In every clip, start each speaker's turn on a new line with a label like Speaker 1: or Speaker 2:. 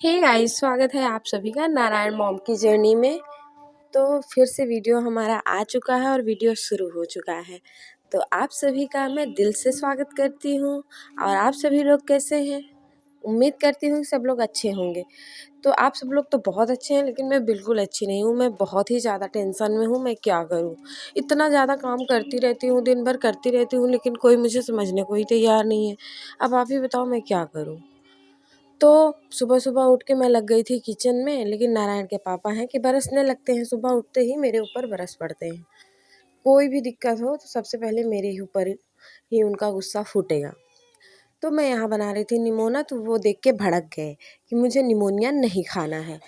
Speaker 1: Hey guys, स्वागत है आप सभी का नारायण मॉम की जर्नी में। तो फिर से वीडियो हमारा आ चुका है और वीडियो शुरू हो चुका है। तो आप सभी का मैं दिल से स्वागत करती हूँ। और आप सभी लोग कैसे हैं? उम्मीद करती हूँ सब लोग अच्छे होंगे। तो आप सब लोग तो बहुत अच्छे हैं, लेकिन मैं बिल्कुल अच्छी नहीं हूँ। मैं बहुत ही ज़्यादा टेंशन में हूँ। मैं क्या करूँ? इतना ज़्यादा काम करती रहती हूँ, दिन भर करती रहती हूँ, लेकिन कोई मुझे समझने को ही तैयार नहीं है। अब आप ही बताओ मैं क्या करूँ? तो सुबह-सुबह उठ के मैं लग गई थी किचन में, लेकिन नारायण के पापा हैं कि बरसने लगते हैं, सुबह उठते ही मेरे ऊपर बरस पड़ते हैं। कोई भी दिक्कत हो तो सबसे पहले मेरे ही ऊपर ही उनका गुस्सा फूटेगा। तो मैं यहाँ बना रही थी निमोना, तो वो देख के भड़क गए कि मुझे निमोनिया नहीं खाना है।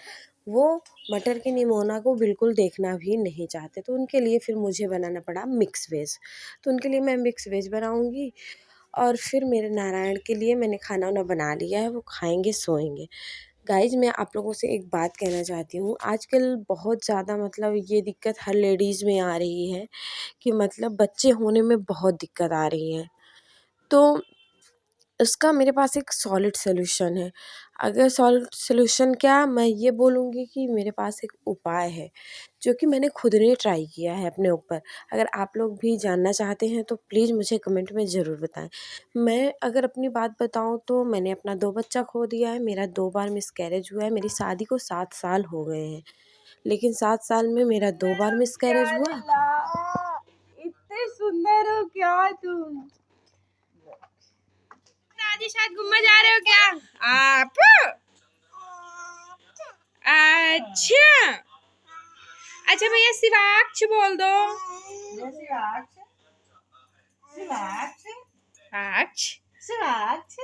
Speaker 1: वो मटर की निमोना को बिल्कुल देखना भी नहीं चाहते, तो उनके लिए फिर मुझे बनाना पड़ा मिक्स वेज। तो उनके लिए मैं मिक्स वेज बनाऊँगी। और फिर मेरे नारायण के लिए मैंने खाना वाना बना लिया है, वो खाएँगे सोएँगे। गाइज़, मैं आप लोगों से एक बात कहना चाहती हूँ। आजकल बहुत ज़्यादा मतलब ये दिक्कत हर लेडीज़ में आ रही है कि मतलब बच्चे होने में बहुत दिक्कत आ रही है। तो उसका मेरे पास एक सॉलिड सॉल्यूशन है। अगर सॉलिड सॉल्यूशन क्या, मैं ये बोलूँगी कि मेरे पास एक उपाय है, जो कि मैंने खुद ने ट्राई किया है अपने ऊपर। अगर आप लोग भी जानना चाहते हैं तो प्लीज़ मुझे कमेंट में ज़रूर बताएँ। मैं अगर अपनी बात बताऊँ तो मैंने अपना 2 बच्चा खो दिया है, मेरा 2 बार मिसकैरेज हुआ है। मेरी शादी को 7 साल हो गए हैं, लेकिन 7 साल में मेरा 2 बार मिसकैरेज हुआ।
Speaker 2: इतने सुंदर हो क्या तुम? दादी शायद घूमने जा रहे हो क्या आप? अच्छा अच्छा, भैया शिवाक्ष बोल दो। शिवाक्ष शिवाक्ष शिवाक्ष शिवाक्ष,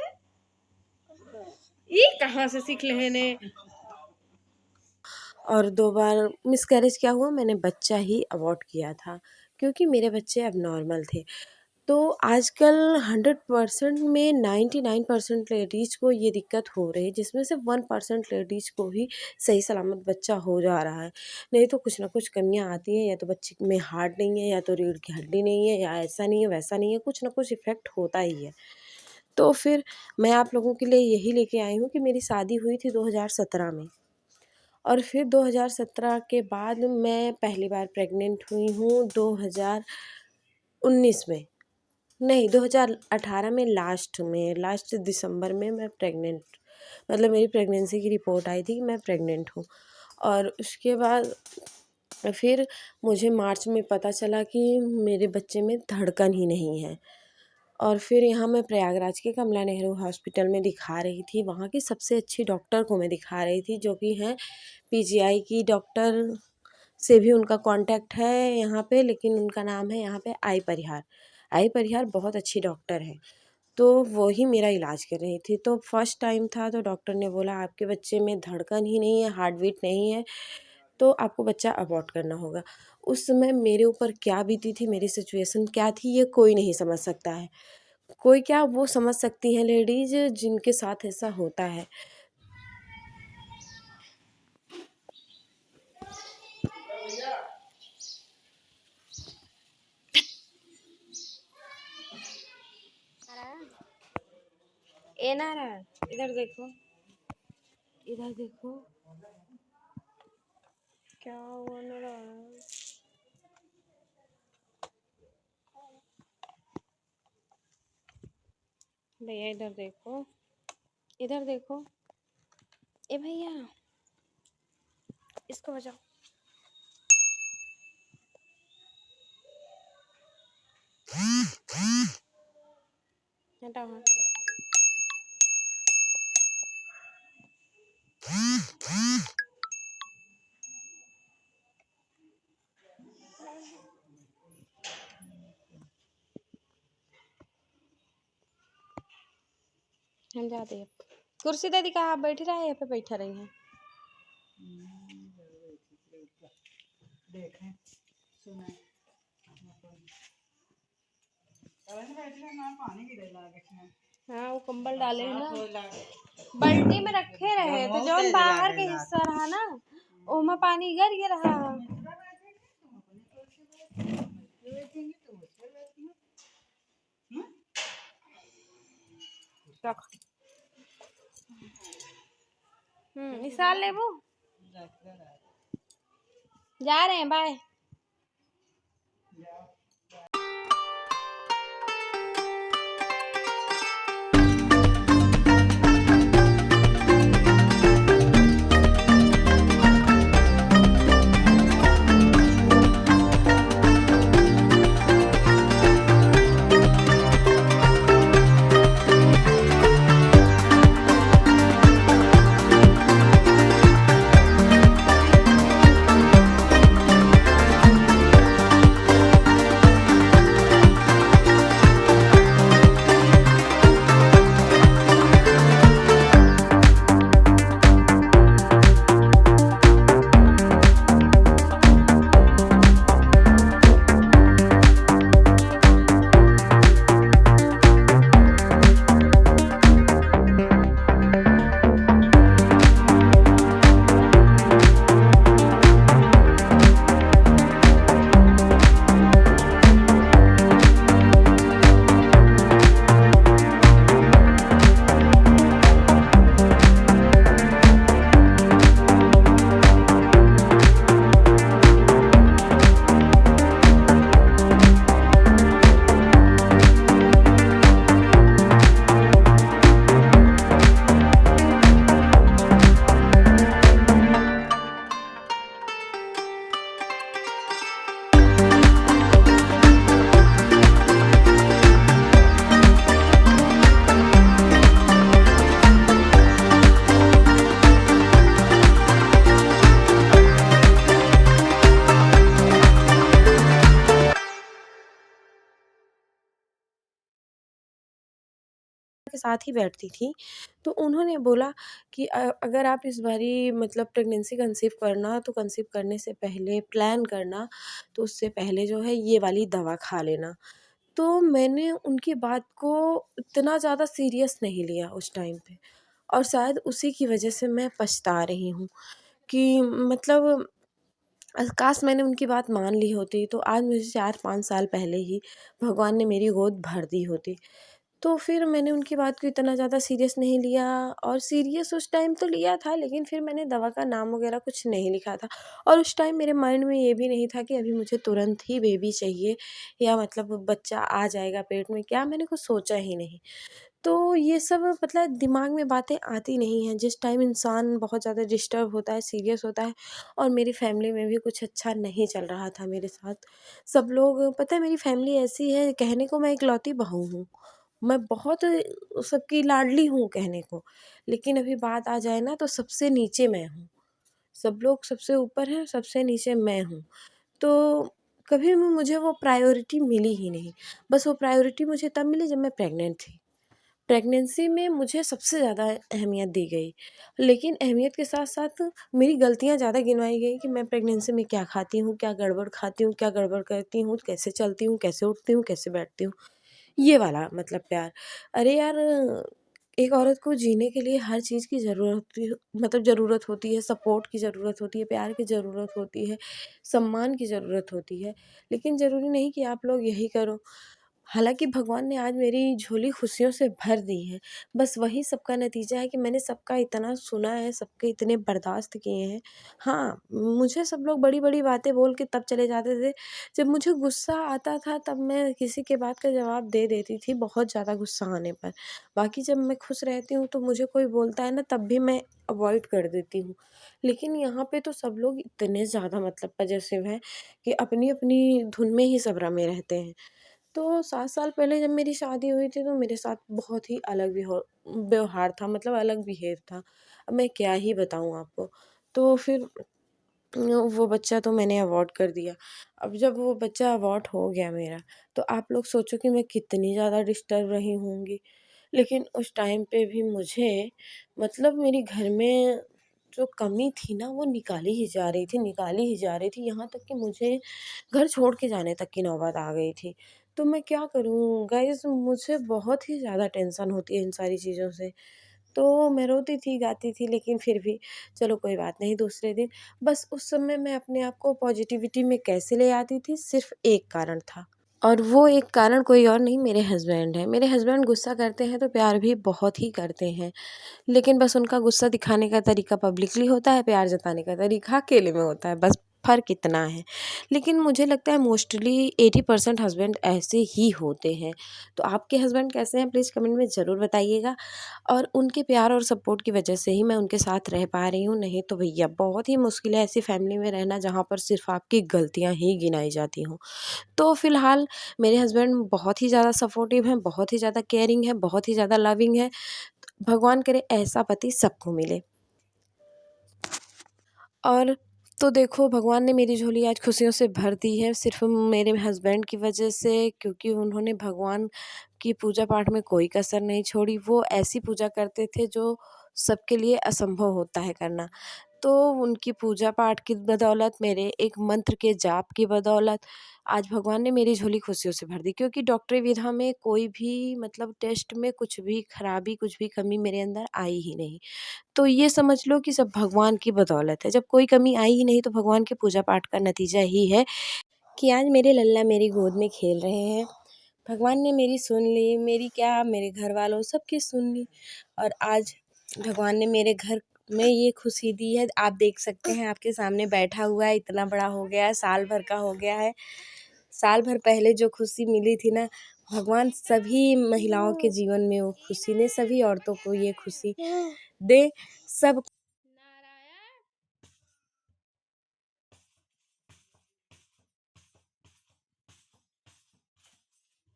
Speaker 2: ये कहाँ से सीख ले ने?
Speaker 1: और 2 बार मिसकैरेज क्या हुआ, मैंने बच्चा ही अबॉर्ट किया था, क्योंकि मेरे बच्चे एबनॉर्मल थे। तो आजकल 100% में 99% लेडीज़ को ये दिक्कत हो रही है, जिसमें से 1% लेडीज़ को ही सही सलामत बच्चा हो जा रहा है। नहीं तो कुछ ना कुछ कमियाँ आती हैं, या तो बच्चे में हार्ट नहीं है, या तो रीढ़ की हड्डी नहीं है, या ऐसा नहीं है, वैसा नहीं है, कुछ ना कुछ इफ़ेक्ट होता ही है। तो फिर मैं आप लोगों के लिए यही लेके आई हूँ कि मेरी शादी हुई थी 2017 में। और फिर 2017 के बाद मैं पहली बार प्रेग्नेंट हुई हूँ 2019 में। नहीं, 2018 में लास्ट दिसंबर में मैं प्रेग्नेंट, मतलब मेरी प्रेगनेंसी की रिपोर्ट आई थी कि मैं प्रेग्नेंट हूँ। और उसके बाद फिर मुझे मार्च में पता चला कि मेरे बच्चे में धड़कन ही नहीं है। और फिर यहाँ मैं प्रयागराज के कमला नेहरू हॉस्पिटल में दिखा रही थी। वहाँ की सबसे अच्छी डॉक्टर को मैं दिखा रही थी, जो कि हैं पीजीआई की डॉक्टर, से भी उनका कॉन्टैक्ट है यहाँ पे, लेकिन उनका नाम है यहाँ पे आई परिहार। आई परिहार बहुत अच्छी डॉक्टर है। तो वो ही मेरा इलाज कर रही थी। तो फर्स्ट टाइम था, तो डॉक्टर ने बोला आपके बच्चे में धड़कन ही नहीं है, हार्ट बीट नहीं है, तो आपको बच्चा अबॉर्ट करना होगा। उस समय मेरे ऊपर क्या बीती थी, मेरी सिचुएशन क्या थी, ये कोई नहीं समझ सकता है। कोई क्या, वो समझ सकती हैं लेडीज़ जिनके साथ ऐसा होता है। ए नारायण, इधर देखो, इधर देखो, क्या हुआ नारायण? भैया इधर देखो, इधर देखो। ए भैया, इसको बचाओ। हटाओ हाँ। हम जाते हैं। कुर्सी दे दी, कहा आप बैठे रहे, यहाँ पे बैठा रही हैं।
Speaker 2: देखें सुने पानी गिरे लागे।
Speaker 1: हाँ, वो कंबल डाले हैं ना, बाल्टी में रखे रहे, तो जौन बाहर के हिस्सा रहा ना, ओमा पानी गिर गया रहा। निसार लेबू, जा रहे हैं, बाय। के साथ ही बैठती थी, तो उन्होंने बोला कि अगर आप इस बारी मतलब प्रेगनेंसी कंसीव करना, तो कंसीव करने से पहले प्लान करना, तो उससे पहले जो है ये वाली दवा खा लेना। तो मैंने उनकी बात को इतना ज़्यादा सीरियस नहीं लिया उस टाइम पे, और शायद उसी की वजह से मैं पछता रही हूँ कि मतलब काश मैंने उनकी बात मान ली होती, तो आज मुझे 4-5 साल पहले ही भगवान ने मेरी गोद भर दी होती। तो फिर मैंने उनकी बात को इतना ज़्यादा सीरियस नहीं लिया, और सीरियस उस टाइम तो लिया था, लेकिन फिर मैंने दवा का नाम वगैरह कुछ नहीं लिखा था, और उस टाइम मेरे माइंड में ये भी नहीं था कि अभी मुझे तुरंत ही बेबी चाहिए, या मतलब बच्चा आ जाएगा पेट में, क्या मैंने कुछ सोचा ही नहीं। तो ये सब मतलब दिमाग में बातें आती नहीं हैं जिस टाइम इंसान बहुत ज़्यादा डिस्टर्ब होता है, सीरियस होता है, और मेरी फैमिली में भी कुछ अच्छा नहीं चल रहा था मेरे साथ। सब लोग, पता है मेरी फैमिली ऐसी है, कहने को मैं इकलौती बहू हूँ, मैं बहुत सबकी लाडली हूँ कहने को, लेकिन अभी बात आ जाए ना तो सबसे नीचे मैं हूँ। सब लोग सबसे ऊपर हैं, सबसे नीचे मैं हूँ। तो कभी भी मुझे वो प्रायोरिटी मिली ही नहीं। बस वो प्रायोरिटी मुझे तब मिली जब मैं प्रेग्नेंट थी। प्रेगनेंसी में मुझे सबसे ज़्यादा अहमियत दी गई, लेकिन अहमियत के साथ-साथ मेरी गलतियाँ ज़्यादा गिनवाई गई कि मैं प्रेगनेंसी में क्या खाती हूँ, क्या गड़बड़ खाती हूँ, क्या गड़बड़ करती हूँ, कैसे चलती हूँ, कैसे उठती हूँ, कैसे बैठती हूँ। ये वाला मतलब प्यार। अरे यार! एक औरत को जीने के लिए हर चीज़ की ज़रूरत होती है, मतलब ज़रूरत होती है, सपोर्ट की ज़रूरत होती है, प्यार की ज़रूरत होती है, सम्मान की ज़रूरत होती है, लेकिन ज़रूरी नहीं कि आप लोग यही करो। हालाँकि भगवान ने आज मेरी झोली खुशियों से भर दी है, बस वही सबका नतीजा है कि मैंने सबका इतना सुना है, सबके इतने बर्दाश्त किए हैं। हाँ, मुझे सब लोग बड़ी-बड़ी बातें बोल के तब चले जाते थे, जब मुझे गुस्सा आता था तब मैं किसी के बात का जवाब दे देती थी बहुत ज़्यादा गुस्सा आने पर। बाकी जब मैं खुश रहती हूँ तो मुझे कोई बोलता है ना, तब भी मैं अवॉइड कर देती हूँ। लेकिन यहाँ पे तो सब लोग इतने ज़्यादा मतलब पॉसेसिव हैं कि अपनी-अपनी धुन में ही सब रमे रहते हैं। तो 7 साल पहले जब मेरी शादी हुई थी तो मेरे साथ बहुत ही अलग व्यवहार था, मतलब अलग बिहेव था। अब मैं क्या ही बताऊँ आपको। तो फिर वो बच्चा तो मैंने अबॉर्ट कर दिया। अब जब वो बच्चा अबॉर्ट हो गया मेरा, तो आप लोग सोचो कि मैं कितनी ज़्यादा डिस्टर्ब रही होंगी। लेकिन उस टाइम पे भी मुझे मतलब मेरी घर में जो कमी थी ना, वो निकाली ही जा रही थी, निकाली ही जा रही थी। यहाँ तक कि मुझे घर छोड़ के जाने तक की नौबत आ गई थी। तो मैं क्या करूँ गाइज़, मुझे बहुत ही ज़्यादा टेंशन होती है इन सारी चीज़ों से। तो मैं रोती थी, गाती थी, लेकिन फिर भी चलो कोई बात नहीं, दूसरे दिन बस उस समय मैं अपने आप को पॉज़िटिविटी में कैसे ले आती थी, सिर्फ़ एक कारण था, और वो एक कारण कोई और नहीं, मेरे हस्बैंड है। मेरे हस्बैंड गुस्सा करते हैं तो प्यार भी बहुत ही करते हैं, लेकिन बस उनका गुस्सा दिखाने का तरीका पब्लिकली होता है, प्यार जताने का तरीका अकेले में होता है, बस फ़र्क इतना है। लेकिन मुझे लगता है मोस्टली 80% हस्बैंड ऐसे ही होते हैं। तो आपके हस्बैंड कैसे हैं प्लीज़ कमेंट में ज़रूर बताइएगा। और उनके प्यार और सपोर्ट की वजह से ही मैं उनके साथ रह पा रही हूँ, नहीं तो भैया बहुत ही मुश्किल है ऐसी फैमिली में रहना जहाँ पर सिर्फ़ आपकी गलतियाँ ही गिनाई जाती हों। तो फ़िलहाल मेरे हस्बैंड बहुत ही ज़्यादा सपोर्टिव हैं, बहुत ही ज़्यादा केयरिंग है, बहुत ही ज़्यादा लविंग है। भगवान करे ऐसा पति सबको मिले। और तो देखो भगवान ने मेरी झोली आज खुशियों से भर दी है सिर्फ़ मेरे हस्बैंड की वजह से, क्योंकि उन्होंने भगवान की पूजा पाठ में कोई कसर नहीं छोड़ी। वो ऐसी पूजा करते थे जो सबके लिए असंभव होता है करना। तो उनकी पूजा पाठ की बदौलत, मेरे एक मंत्र के जाप की बदौलत आज भगवान ने मेरी झोली खुशियों से भर दी, क्योंकि डॉक्टरी विधा में कोई भी मतलब टेस्ट में कुछ भी खराबी, कुछ भी कमी मेरे अंदर आई ही नहीं। तो ये समझ लो कि सब भगवान की बदौलत है। जब कोई कमी आई ही नहीं तो भगवान के पूजा पाठ का नतीजा ही है कि आज मेरे लल्ला मेरी गोद में खेल रहे हैं। भगवान ने मेरी सुन ली, मेरी क्या मेरे घर वालों सबकी सुन ली, और आज भगवान ने मेरे घर में ये खुशी दी है। आप देख सकते हैं आपके सामने बैठा हुआ है, इतना बड़ा हो गया है, साल भर का हो गया है। साल भर पहले जो खुशी मिली थी ना, भगवान सभी महिलाओं के जीवन में वो खुशी ने, सभी औरतों को ये खुशी दे। सब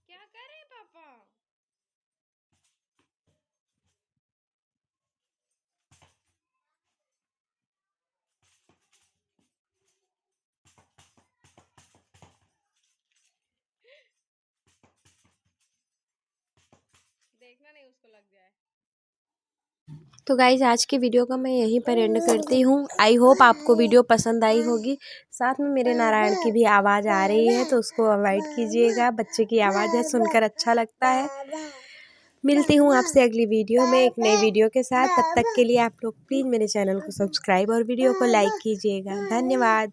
Speaker 1: क्या कर रहे पापा? देखना नहीं उसको लग जाए। तो गाइज़ आज की वीडियो का मैं यहीं पर एंड करती हूँ। आई होप आपको वीडियो पसंद आई होगी। साथ में मेरे नारायण की भी आवाज़ आ रही है तो उसको अवॉइड कीजिएगा, बच्चे की आवाज़ है सुनकर अच्छा लगता है। मिलती हूँ आपसे अगली वीडियो में एक नई वीडियो के साथ। तब तक के लिए आप लोग प्लीज़ मेरे चैनल को सब्सक्राइब और वीडियो को लाइक कीजिएगा। धन्यवाद।